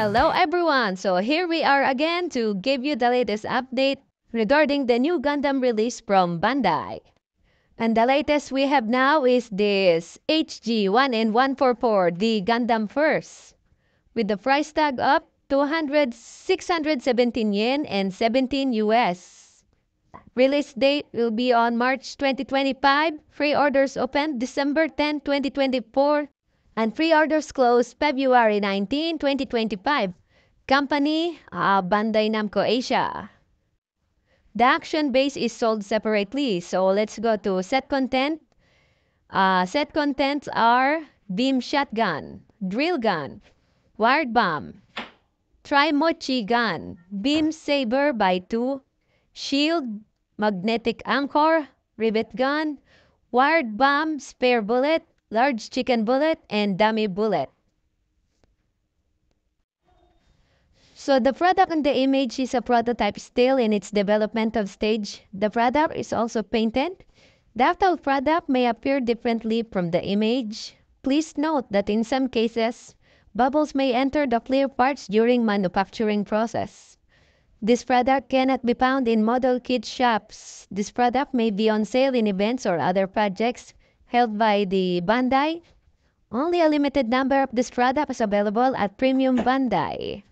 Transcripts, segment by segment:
Hello everyone! So here we are again to give you the latest update regarding the new Gundam release from Bandai. And the latest we have now is this HG1144, the Gundam First, with the price tag up 617 yen and 17 US. Release date will be on March 2025. Pre-orders open December 10, 2024. And pre-orders close February 19, 2025. Company, Bandai Namco Asia. The action base is sold separately. So let's go to set content. Set contents are beam shotgun, drill gun, wired bomb, Trimochi gun, beam saber by 2, shield, magnetic anchor, rivet gun, wired bomb, spare bullet, large chicken bullet, and dummy bullet. So the product in the image is a prototype still in its developmental stage. The product is also painted. The actual product may appear differently from the image. Please note that in some cases, bubbles may enter the clear parts during manufacturing process. This product cannot be found in model kit shops. This product may be on sale in events or other projects held by the Bandai. Only a limited number of this product is available at Premium Bandai.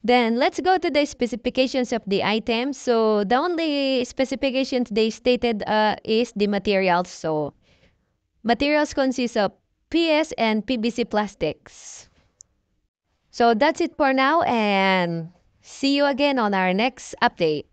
Then let's go to the specifications of the item. So the only specifications they stated is the materials. So materials consist of PS and PVC plastics. So that's it for now, and see you again on our next update.